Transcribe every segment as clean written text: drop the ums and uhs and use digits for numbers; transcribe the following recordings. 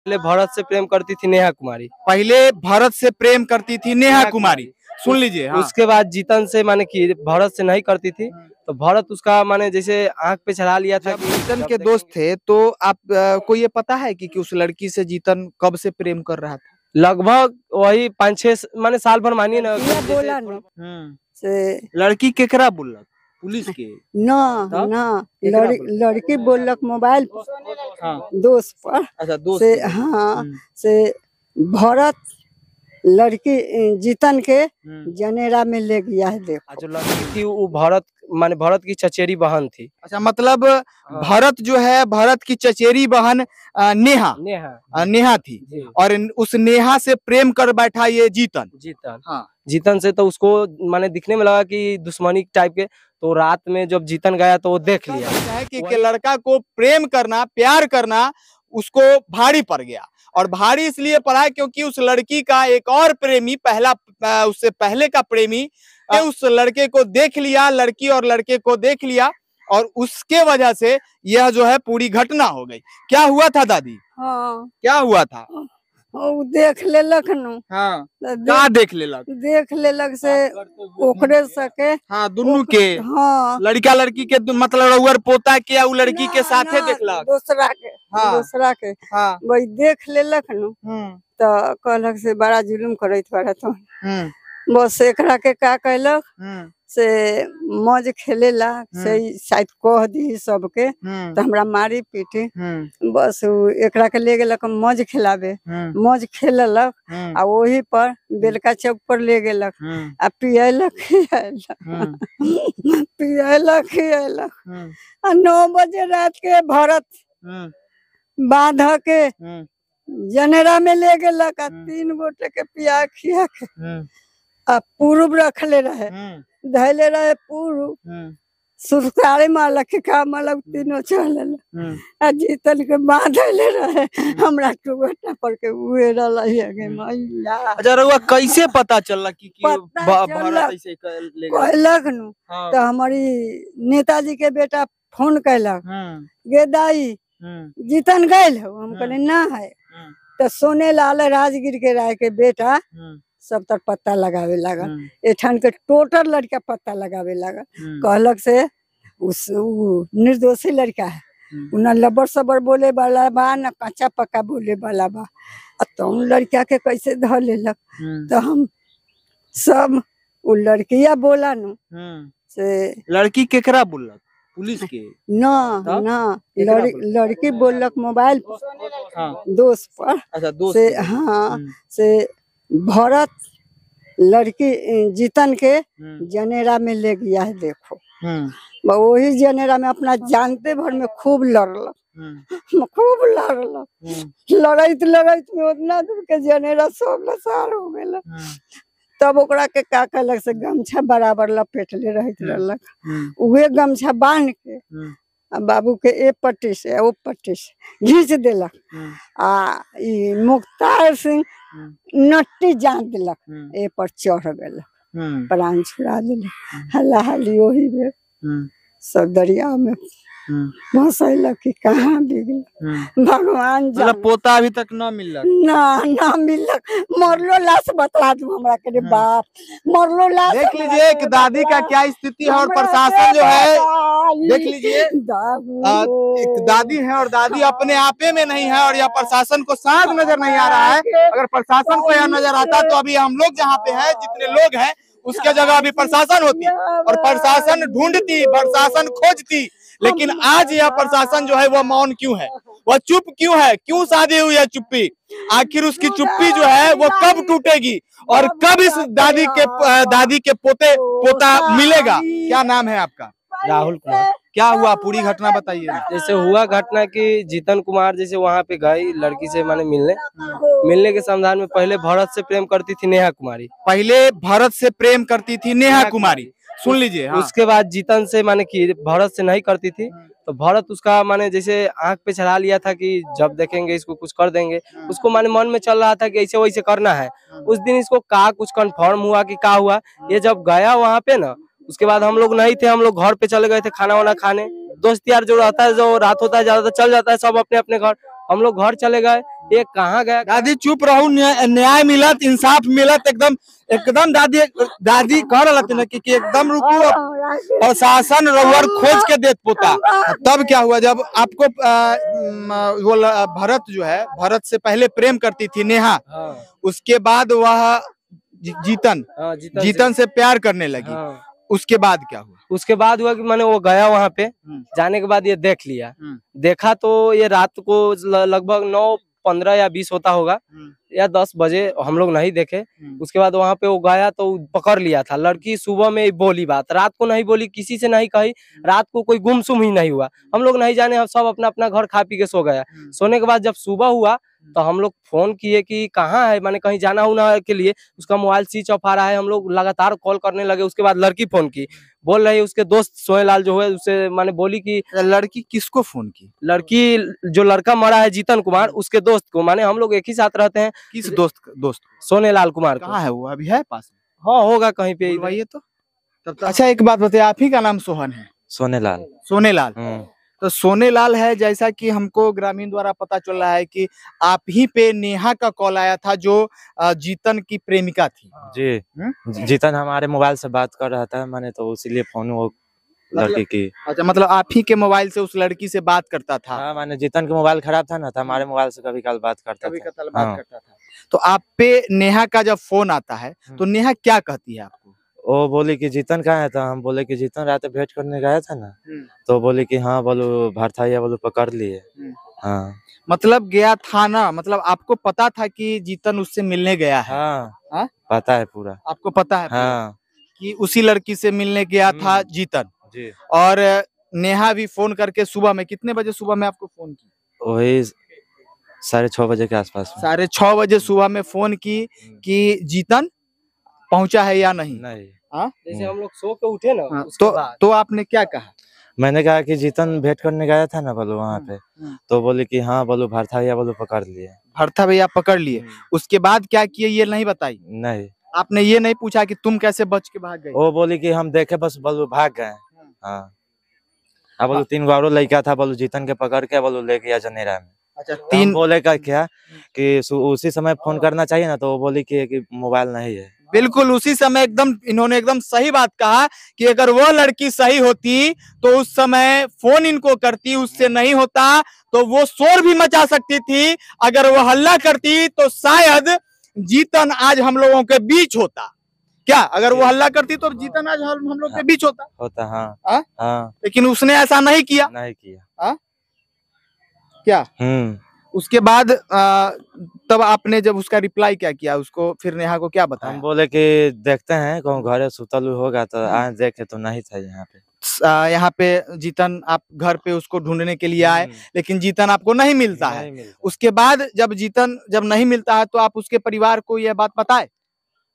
पहले भरत से प्रेम करती थी नेहा कुमारी। पहले भरत से प्रेम करती थी नेहा कुमारी। सुन लीजिए। हाँ। उसके बाद जीतन से माने कि भरत से नहीं करती थी, तो भरत उसका माने जैसे आंख पे चढ़ा लिया था कि जीतन के दोस्त थे, तो आप को ये पता है कि उस लड़की से जीतन कब से प्रेम कर रहा था? लगभग वही 5-6 माने साल भर मानिए ना। बोला न से लड़की केकरा बोलक? पुलिस के? ना ना लड़की बोलक मोबाइल पर। हाँ। दोस्त पर। अच्छा, दोस्त से हाँ से भरत लड़की जीतन के जनेरा में ले गया है। देखो जो लड़की थी वो भरत माने भरत की चचेरी बहन थी। अच्छा, मतलब भरत जो है भरत की चचेरी बहन नेहा थी, और उस नेहा से प्रेम कर बैठा ये जीतन। हाँ। जीतन से तो उसको माने दिखने में लगा कि दुश्मनी टाइप के, तो रात में जब जीतन गया तो वो देख लिया है कि लड़का को प्रेम करना, प्यार करना उसको भारी पड़ गया। और भारी इसलिए पड़ा क्योंकि उस लड़की का एक और प्रेमी उससे पहले का प्रेमी उस लड़के को देख लिया, लड़की और लड़के को देख लिया, और उसके वजह से यह जो है पूरी घटना हो गई। क्या हुआ था दादी? हाँ। क्या हुआ था? देख लेलक न। हाँ। क्या देख लेलक? देख लेलक से ओकरे सके। हाँ, दोनों के। हाँ। लड़का लड़की के मतलब रउअर पोता के या उ लड़की के साथे देखलक? दूसरा के। हाँ। दूसरा के। हाँ। वही देख लेलक न, तो कहलक से बड़ा जुलुम करत बाड़ा तो। बस एकरा के का कहलक से मौज खेलेला से शायद कह दी सबके, तो हमरा मारी पीटी। बस एकरा के ले गेलक मौज खिलावे। मौज खेललक आ वही पर बेलका चौक पर ले गेलक आ पियलक खियलक आ 9 बजे रात के भरत बांध के जनेरा में ले गेलक आ 3 गोटे के पिया खिया के आ पूर्व रखले रहे, धैले रहे पूर्व सुरसारे मालक के का मालक तीनों चल आ जीतन के बांधले रहे। हमरा टुगटा पर के उहे रहले मैया। अच्छा, रउआ कैसे पता चलला कि भरत ऐसे कहलक न? तो हमारी नेताजी के बेटा फोन कैलक, गे दाई जीतन गए हो? हम कहले ना है। तो सोने लाल राजगीर के राय के बेटा सब तर पत्ता लगावे लगा, एठन के टोटल लड़का पत्ता लगावे लगा। कहलक से उस निर्दोषी लड़का है, न लबर सबर बोले वाला बा न कच्चा पक्का बोले वाला बा, तुम लड़का के कैसे धर लेलक? तो हम सब उ लड़किया बोला न से लड़की केकरा बोलक? पुलिस के? ना लड़की बोलक मोबाइल पर। दोस्त पर। अच्छा, दोस्त से। हाँ। से भरत लड़की जीतन के जनेरा में ले गया है। देखो वही जनेरा में अपना जानते भर में खूब लड़लक, लड़ाई में उतना दूर के जनेरा सब लसार हो गया। तब ओकरा के का कहलक से गमछा बराबर लपेटले रहलक, उहे गमछा बांध के बाबू के ए पट्टी से ओ पट्टी से घींच देलक आ मुख्तार सिंह नट्टी जान दिलक, ए पर चढ़ गलक, प्राण छुड़ा दिलक। हल्ला हल्ली वही में सब दरिया में भसैलक कि कहाँ बिगल भगवान। मतलब पोता अभी तक न मिलक? ना मिलक। मरलो लाश बता दू हमरा के रे बाप, मरलो लाश। देख लीजिए एक दादी का क्या स्थिति है, और प्रशासन जो है देख लीजिए एक दादी है और दादी अपने आपे में नहीं है, और यह प्रशासन को साफ नजर नहीं आ रहा है। अगर प्रशासन को यह नजर आता तो अभी हम लोग जहाँ पे है जितने लोग हैं उसके जगह अभी प्रशासन होती, और प्रशासन ढूंढती, प्रशासन खोजती। लेकिन आज यह प्रशासन जो है वह मौन क्यों है, वह चुप क्यों है? क्यों साधी हुई है चुप्पी? आखिर उसकी चुप्पी जो है वो कब टूटेगी और कब इस दादी के पोता मिलेगा? क्या नाम है आपका? राहुल कुमार। क्या हुआ, पूरी घटना बताइए। जैसे हुआ घटना कि जीतन कुमार जैसे वहाँ पे गई लड़की से माने मिलने के संधान में पहले भरत से प्रेम करती थी नेहा कुमारी। पहले भरत से प्रेम करती थी नेहा कुमारी। सुन लीजिए। हाँ। उसके बाद जीतन से माने कि भरत से नहीं करती थी, तो भरत उसका माने जैसे आंख पे चढ़ा लिया था कि जब देखेंगे इसको कुछ कर देंगे। उसको माने मन में चल रहा था कि ऐसे वैसे करना है। उस दिन इसको का कुछ कंफर्म हुआ कि का हुआ, ये जब गया वहाँ पे ना, उसके बाद हम लोग नहीं थे, हम लोग घर पे चले गए थे खाना वाना खाने। दोस्त यार जो रहता है, जो रात होता है ज्यादा चल जाता है सब अपने अपने घर। हम लोग घर चले गए, ये कहाँ गया। दादी चुप रहू, न्याय मिलत, इंसाफ मिलत, एकदम एकदम दादी दादी कह रहा थी ना कि एकदम रुको, प्रशासन रउअर खोज के देत पोता। तब क्या हुआ जब आपको वो भरत जो है, भरत से पहले प्रेम करती थी नेहा, उसके बाद वह जीतन से प्यार करने लगी, उसके बाद क्या हुआ? उसके बाद हुआ कि मैंने वो गया वहाँ पे, जाने के बाद ये देख लिया, देखा तो ये रात को लगभग 9:15 या 20 होता होगा या 10 बजे, हम लोग नहीं देखे। उसके बाद वहाँ पे वो गया तो पकड़ लिया था। लड़की सुबह में बोली बात, रात को नहीं बोली, किसी से नहीं कही, रात को कोई गुमसुम ही नहीं हुआ। हम लोग नहीं जाने, हम सब अपना अपना घर खा पी के सो गया। सोने के बाद जब सुबह हुआ तो हम लोग फोन किए कि कहाँ है, माने कहीं जाना होना के लिए, उसका मोबाइल स्विच ऑफ आ रहा है। हम लोग लगातार कॉल करने लगे। उसके बाद लड़की फोन की, बोल रही है उसके दोस्त सोहेलाल जो है उससे माने बोली कि लड़की किसको फोन की? लड़की जो लड़का मरा है जीतन कुमार, उसके दोस्त को, माने हम लोग एक ही साथ रहते हैं। किस दोस्त? सोनेलाल कुमार को। कहाँ है वो? अभी है पास में? हाँ होगा कहीं पे। भाई तो अच्छा एक बात बताइए, आप ही का नाम सोहन है? सोनेलाल। तो सोनेलाल है, जैसा कि हमको ग्रामीण द्वारा पता चल रहा है कि आप ही पे नेहा का कॉल आया था जो जीतन की प्रेमिका थी। जी जीतन हमारे मोबाइल से बात कर रहा था, मैंने तो इसीलिए फोन वो लड़की की। अच्छा, मतलब आप ही के मोबाइल से उस लड़की से बात करता था? हाँ, मैंने जीतन के मोबाइल खराब था ना, तो हमारे मोबाइल से कभी कल बात करता था। तो आप पे नेहा का जब फोन आता है तो नेहा क्या कहती है आपको? वो बोली कि जीतन कहाँ है, तो हम बोले कि जीतन रात भेंट करने गया था ना, तो बोले कि हाँ बोलो भरथाइया बोलो पकड़ लिए। हाँ मतलब गया था ना, मतलब आपको पता था कि जीतन उससे मिलने गया है? हाँ पता है पूरा, आपको पता है हाँ कि उसी लड़की से मिलने गया था जीतन जी। और नेहा भी फोन करके सुबह में, कितने बजे सुबह में आपको फोन की? वही 6:30 बजे के आसपास। 6:30 बजे सुबह में फोन की कि जीतन पहुंचा है या नहीं? जैसे हम लोग सो के उठे ना, तो आपने क्या कहा? मैंने कहा कि जीतन भेंट करने गया था ना बोलो वहाँ पे, तो बोले कि हाँ बोलो भरथाइया बोलो पकड़ लिए। भरथा भैया पकड़ लिए, उसके बाद क्या किए ये नहीं बताई? नहीं। आपने ये नहीं पूछा कि तुम कैसे बच के भाग गए? वो बोली कि हम देखे बस बोलो भाग गए। हाँ अब बोलो 3 गो और लड़का था, बोलो जीतन के पकड़ के बोलो ले गया जनेरा में। अच्छा 3 बोले का क्या कि उसी समय फोन करना चाहिए ना, तो वो बोली कि मोबाइल नहीं है। बिल्कुल उसी समय एकदम इन्होंने एकदम सही बात कहा कि अगर वो लड़की सही होती तो उस समय फोन इनको करती, उससे नहीं होता तो वो शोर भी मचा सकती थी। अगर वो हल्ला करती तो शायद जीतन आज हम लोगों के बीच होता। क्या अगर वो हल्ला करती तो जीतन आज हम लोग के बीच होता? हाँ। लेकिन उसने ऐसा नहीं किया। क्या उसके बाद तब आपने जब उसका रिप्लाई क्या किया उसको, फिर नेहा को क्या बताया? हम बोले कि देखते हैं कौन घर सुतल होगा, तो आज देखे तो नहीं था यहाँ पे। यहाँ पे जीतन आप घर पे उसको ढूंढने के लिए आए, लेकिन जीतन आपको नहीं मिलता है। उसके बाद जब जीतन नहीं मिलता है तो आप उसके परिवार को यह बात बताए?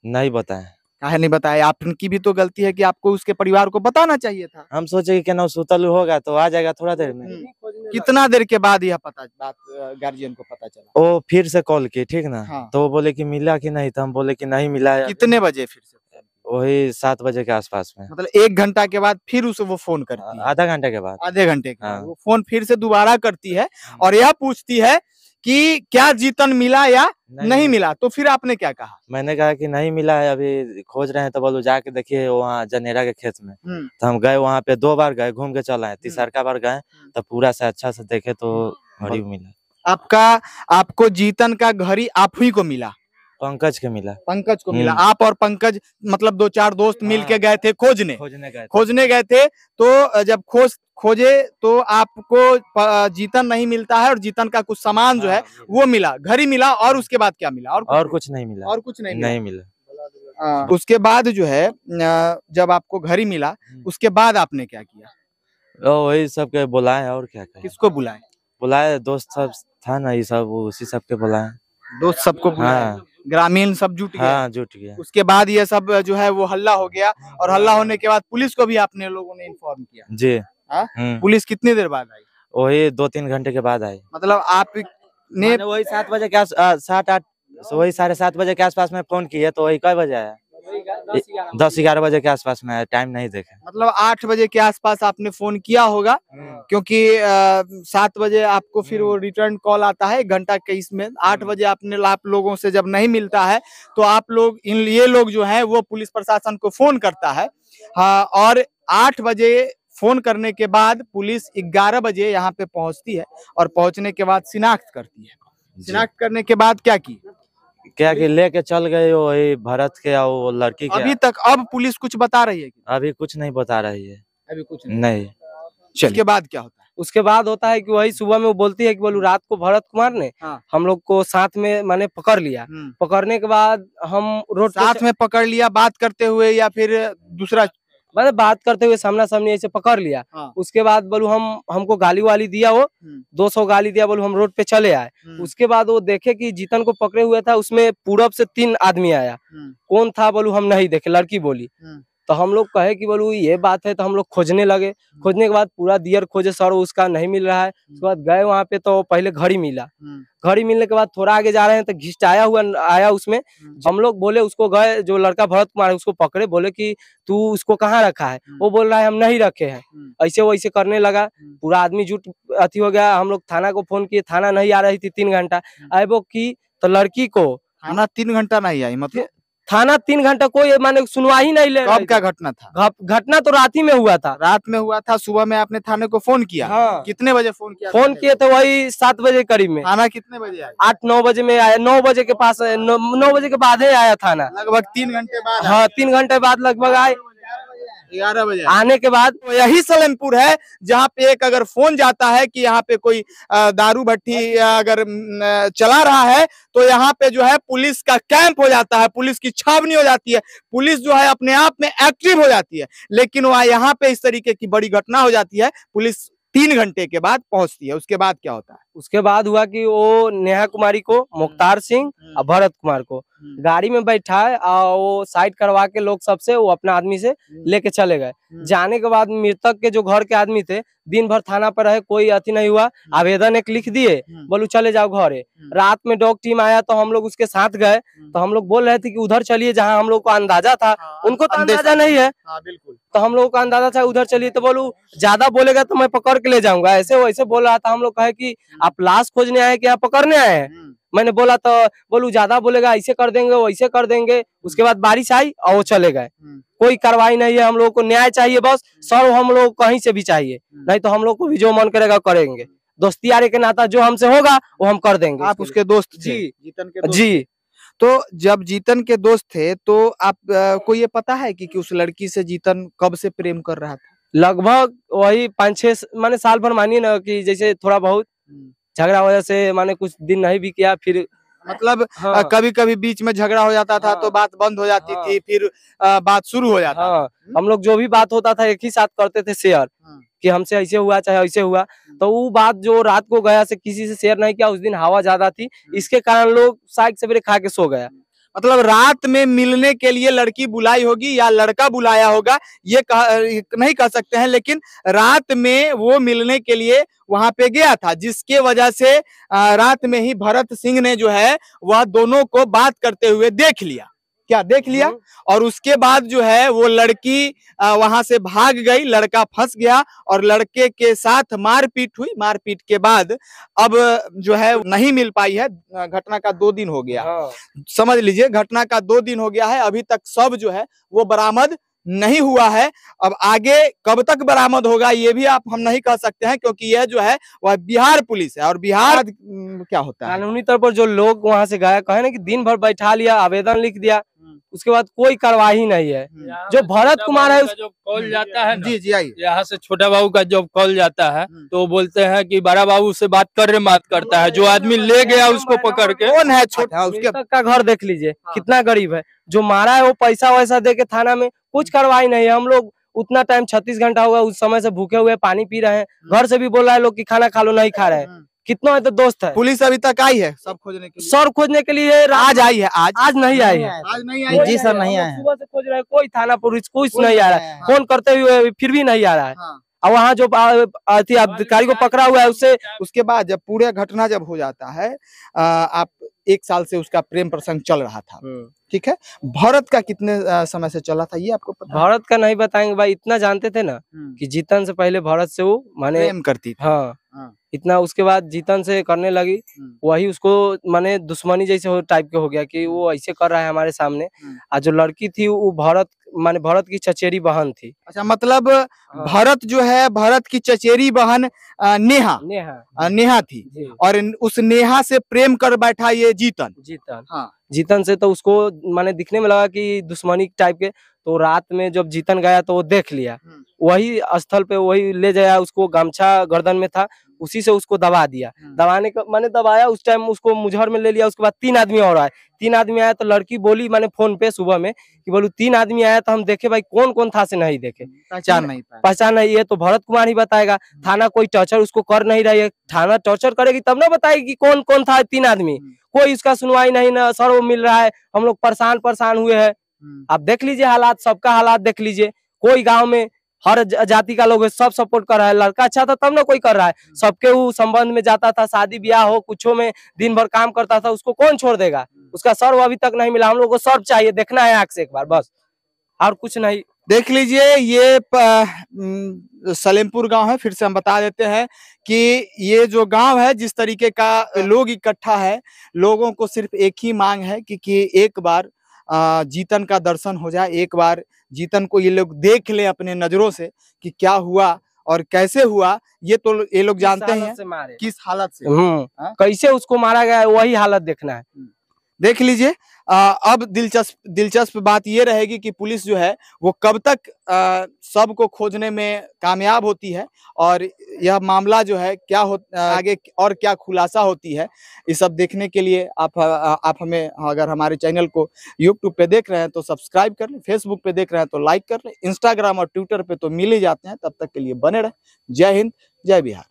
नहीं बताए। काहे नहीं बताया? आपकी भी तो गलती है कि आपको उसके परिवार को बताना चाहिए था। हम सोचे कि क्या सुतल होगा तो आ जाएगा थोड़ा देर में। कितना देर के बाद यह बात गार्जियन को पता चला? वो फिर से कॉल की, ठीक ना। हाँ। तो वो बोले कि मिला कि नहीं, तो हम बोले कि नहीं मिला है। कितने बजे फिर से? वही 7 बजे के आसपास में। मतलब 1 घंटा के बाद फिर उसे वो फोन करती है? आधा घंटे के बाद। आधे घंटे के बाद वो फोन फिर से दोबारा करती है और यह पूछती है कि क्या जीतन मिला या नहीं मिला। तो फिर आपने क्या कहा? मैंने कहा कि नहीं मिला है, अभी खोज रहे हैं। तो बोलो जाके देखिए वहाँ जनेरा के खेत में। तो हम गए वहाँ पे, 2 बार गए, घूम के चल आए। तीसरा बार गए तो पूरा से अच्छा से देखे तो घड़ी मिला। आपको जीतन का घड़ी आप ही को मिला? पंकज के मिला। पंकज को मिला। आप और पंकज मतलब 2-4 दोस्त मिल के गए थे खोजने गए थे। तो जब खोजे तो आपको जीतन नहीं मिलता है और जीतन का कुछ सामान जो है वो मिला, घड़ी मिला। और उसके बाद क्या मिला? और कुछ नहीं मिला। और कुछ नहीं मिला। उसके बाद जो है जब आपको घड़ी मिला उसके बाद आपने क्या किया? वही सबके बुलाए। और क्या करें? किसको बुलाए? बुलाए दोस्त सब था ना, ये सब उसी सबके बुलाए। दोस्त सबको बुलाए? ग्रामीण सब जुट गया? हाँ जुट गया। उसके बाद ये सब जो है वो हल्ला हो गया और हल्ला होने के बाद पुलिस को भी आपने लोगों ने इन्फॉर्म किया? जी। पुलिस कितनी देर बाद आई? वही 2-3 घंटे के बाद आई। मतलब आपने वही 7 बजे के 7-8 वही 7:30 बजे के आसपास में फोन किए तो वही कई बजे आया? 10-11 बजे के आसपास में आया, टाइम नहीं देखे। मतलब 8 बजे के आसपास आपने फोन किया होगा, क्योंकि 7 बजे आपको फिर वो रिटर्न कॉल आता है 1 घंटा के इसमें। 8 बजे आप लोगों से जब नहीं मिलता है तो आप लोग ये लोग जो है वो पुलिस प्रशासन को फोन करता है। हाँ, और 8 बजे फोन करने के बाद पुलिस 11 बजे यहाँ पे पहुंचती है और पहुंचने के बाद शिनाख्त करती है। शिनाख्त करने के बाद क्या की? क्या कि लेके चल गए वही भरत के और वो लड़की के। अभी तक अब पुलिस कुछ बता रही है? अभी कुछ नहीं बता रही है। अभी कुछ नहीं। उसके बाद क्या होता है? उसके बाद होता है कि वही सुबह में वो बोलती है कि बोलू रात को भरत कुमार ने हम लोग को साथ में माने पकड़ लिया। पकड़ने के बाद हम रोड साथ में पकड़ लिया बात करते हुए या फिर दूसरा? मतलब बात करते हुए सामना सामनी ऐसे पकड़ लिया। उसके बाद बोलू हमको गाली वाली दिया, वो 200 गाली दिया, बोलू हम रोड पे चले आए। उसके बाद वो देखे कि जीतन को पकड़े हुए था, उसमें पूरब से 3 आदमी आया। कौन था बोलू हम नहीं देखे, लड़की बोली। तो हम लोग कहे कि बोलू ये बात है, तो हम लोग खोजने लगे। खोजने के बाद पूरा दियर खोजे सर, उसका नहीं मिल रहा है। उसके बाद गए वहाँ पे तो पहले घड़ी मिला। घड़ी मिलने के बाद थोड़ा आगे जा रहे हैं तो घिसटाया हुआ आया उसमें। हम लोग बोले उसको, गए जो लड़का भरत कुमार है उसको पकड़े, बोले कि तू उसको कहाँ रखा है? वो बोल रहा है हम नहीं रखे हैं। ऐसे वैसे करने लगा, पूरा आदमी जुट अथी हो गया। हम लोग थाना को फोन किए, थाना नहीं आ रही थी 3 घंटा। आए वो की तो लड़की को थाना 3 घंटा नहीं आई? मतलब थाना 3 घंटा कोई माने सुनवाई ही नहीं ले। कब क्या घटना था? घटना तो रात ही में हुआ था। रात में हुआ था। सुबह में आपने थाने को फोन किया? हाँ। कितने बजे फोन किया? फोन किए तो वही 7 बजे करीब में। थाना कितने बजे आया? 8-9 बजे में आया। 9 बजे के पास 9 बजे के बाद ही आया थाना। लगभग 3 घंटे बाद? हाँ, 3 घंटे बाद लगभग आए। 11 बजे आने के बाद तो यही सलेमपुर है जहाँ पे एक अगर फोन जाता है कि यहाँ पे कोई दारू भट्टी अगर चला रहा है तो यहाँ पे जो है पुलिस का कैंप हो जाता है, पुलिस की छावनी हो जाती है, पुलिस जो है अपने आप में एक्टिव हो जाती है। लेकिन वह यहाँ पे इस तरीके की बड़ी घटना हो जाती है, पुलिस 3 घंटे के बाद पहुंचती है। उसके बाद क्या होता है? उसके बाद हुआ कि वो नेहा कुमारी को, मुख्तार सिंह और भरत कुमार को गाड़ी में बैठाए और वो साइड करवा के लोग सबसे वो अपना आदमी से लेके चले गए। जाने के बाद मृतक के जो घर के आदमी थे दिन भर थाना पर रहे, कोई अति नहीं हुआ। आवेदन एक लिख दिए, बोलू चले जाओ घरे। रात में डॉग टीम आया तो हम लोग उसके साथ गए। तो हम लोग बोल रहे थे कि उधर चलिए जहाँ हम लोग को अंदाजा था। उनको तो अंदाजा नहीं है। बिल्कुल। तो हम लोगों का अंदाजा था उधर चलिए। तो बोलू ज्यादा बोलेगा तो मैं पकड़ के ले जाऊंगा, ऐसे वैसे बोल रहा था। हम लोग कहे कि आप लाश खोजने आए कि यहाँ पकड़ने आए हैं? मैंने बोला तो बोलू ज्यादा बोलेगा ऐसे कर देंगे वैसे कर देंगे। उसके बाद बारिश आई और वो चले गए। कोई कार्रवाई नहीं है। हम लोगों को न्याय चाहिए बस सर, हम लोग कहीं से भी चाहिए, नहीं तो हम लोग को भी जो मन करेगा करेंगे। दोस्ती यारी के नाता जो हमसे होगा वो हम कर देंगे। आप उसके दोस्त थे? जी, जीतन के दोस्त? जी। तो जब जीतन के दोस्त थे तो आप को ये पता है कि उस लड़की से जीतन कब से प्रेम कर रहा था? लगभग वही 5-6 माने साल भर मानिए ना, कि जैसे थोड़ा बहुत झगड़ा वजह से माने कुछ दिन नहीं भी किया। फिर मतलब हाँ। कभी कभी बीच में झगड़ा हो जाता था तो बात बंद हो जाती थी, फिर बात शुरू हो जाता हाँ। हम लोग जो भी बात होता था एक ही साथ करते थे शेयर, कि हमसे ऐसे हुआ चाहे ऐसे हुआ। तो वो बात जो रात को गया से किसी से शेयर नहीं किया। उस दिन हवा ज्यादा थी, इसके कारण लोग शायद सवेरे खा के सो गया। मतलब रात में मिलने के लिए लड़की बुलाई होगी या लड़का बुलाया होगा ये नहीं कह सकते हैं, लेकिन रात में वो मिलने के लिए वहां पे गया था, जिसके वजह से रात में ही भरत सिंह ने जो है वह दोनों को बात करते हुए देख लिया। क्या देख लिया? और उसके बाद जो है वो लड़की वहां से भाग गई, लड़का फंस गया और लड़के के साथ मारपीट हुई। मारपीट के बाद अब जो है नहीं मिल पाई है। घटना का 2 दिन हो गया। समझ लीजिए घटना का 2 दिन हो गया है, अभी तक सब जो है वो बरामद नहीं हुआ है। अब आगे कब तक बरामद होगा ये भी हम नहीं कह सकते हैं, क्योंकि यह जो है वह बिहार पुलिस है और बिहार क्या होता है कानूनी तौर पर जो लोग वहां से गए, कहे ना कि दिन भर बैठा लिया, आवेदन लिख दिया, उसके बाद कोई कार्रवाई नहीं है। जो भरत कुमार है जो कॉल जाता है जी जी आइए। यहाँ से छोटा बाबू का जब कॉल जाता है तो वो बोलते हैं कि बड़ा बाबू से बात करता है। जो आदमी ले गया उसको पकड़ के, कौन है छोटा? उसके मृतक का घर देख लीजिए कितना गरीब है। जो मारा है वो पैसा वैसा दे के थाना में कुछ कार्रवाई नहीं है। हम लोग उतना टाइम 36 घंटा हुआ, उस समय से भूखे हुए पानी पी रहे हैं। घर से भी बोल रहा है लोग कि खाना खा लो, नहीं खा रहे हैं। कितना है तो दोस्त है। पुलिस अभी तक आई है सब खोजने के लिए? सर खोजने के लिए आज आई है? आज नहीं आई है। आज नहीं आई? जी सर नहीं आए हैं। सुबह से खोज रहे हैं, कोई थाना पुलिस कुछ नहीं आ रहा है। फोन करते हुए फिर भी नहीं आ रहा है। और वहाँ जो अधिकारी को पकड़ा हुआ है उससे उसके बाद जब पूरे घटना जब हो जाता है, आप 1 साल से उसका प्रेम प्रसंग चल रहा था, ठीक है। भारत का कितने समय से चला था ये आपको पता है? भारत का नहीं बताएंगे भाई, इतना जानते थे ना कि जीतन से पहले भारत से वो माने प्रेम करती थी। हाँ हाँ। इतना, उसके बाद जीतन से करने लगी, वही उसको माने दुश्मनी जैसे हो टाइप के हो गया कि वो ऐसे कर रहा है हमारे सामने। और जो लड़की थी वो भारत माने भारत की चचेरी बहन थी। अच्छा, मतलब भारत जो है, भारत की चचेरी बहन नेहा नेहा थी, जी। और उस नेहा से प्रेम कर बैठा ये जीतन। हाँ। जीतन से तो उसको माने दिखने में लगा कि दुश्मनी टाइप के, तो रात में जब जीतन गया तो वो देख लिया, वही स्थल पे वही ले जाया, उसको गमछा गर्दन में था, उसी से उसको दबा दिया। दबाने का माने दबाया, उस टाइम उसको मुजहर में ले लिया। उसके बाद 3 आदमी और आए, 3 आदमी आया तो लड़की बोली माने फोन पे सुबह में कि बोलू 3 आदमी आया तो हम देखे भाई कौन कौन था, से नहीं देखे, पहचान नहीं है तो भरत कुमार ही बताएगा। थाना कोई टॉर्चर उसको कर नहीं रही है, थाना टॉर्चर करेगी तब ना बताएगी कौन कौन था 3 आदमी। कोई उसका सुनवाई नहीं ना, सर वो मिल रहा है, हम लोग परेशान हुए हैं। आप देख लीजिए हालात, सबका हालात देख लीजिए। कोई गांव में हर जाति का लोग है, सब सपोर्ट कर रहा है। लड़का अच्छा था तब ना कोई कर रहा है, सबके वो संबंध में जाता था, शादी ब्याह हो कुछो में दिन भर काम करता था, उसको कौन छोड़ देगा। उसका सर्व अभी तक नहीं मिला, हम लोग को सर्व चाहिए, देखना है आंख से एक बार बस, और कुछ नहीं। देख लीजिए, ये सलेमपुर गांव है। फिर से हम बता देते हैं कि ये जो गांव है, जिस तरीके का लोग इकट्ठा है, लोगों को सिर्फ एक ही मांग है कि एक बार जीतन का दर्शन हो जाए, एक बार जीतन को ये लोग देख ले अपने नजरों से कि क्या हुआ और कैसे हुआ। ये तो ये लोग जानते हैं किस हालत से, कैसे उसको मारा गया, वही हालत देखना है। देख लीजिए। अब दिलचस्प बात ये रहेगी कि पुलिस जो है वो कब तक सबको खोजने में कामयाब होती है, और यह मामला जो है क्या आगे और क्या खुलासा होती है। ये सब देखने के लिए आप हमें, अगर हमारे चैनल को यूट्यूब पे देख रहे हैं तो सब्सक्राइब कर लें, फेसबुक पे देख रहे हैं तो लाइक कर लें, इंस्टाग्राम और ट्विटर पे तो मिल ही जाते हैं। तब तक के लिए बने रहें। जय हिंद, जय बिहार।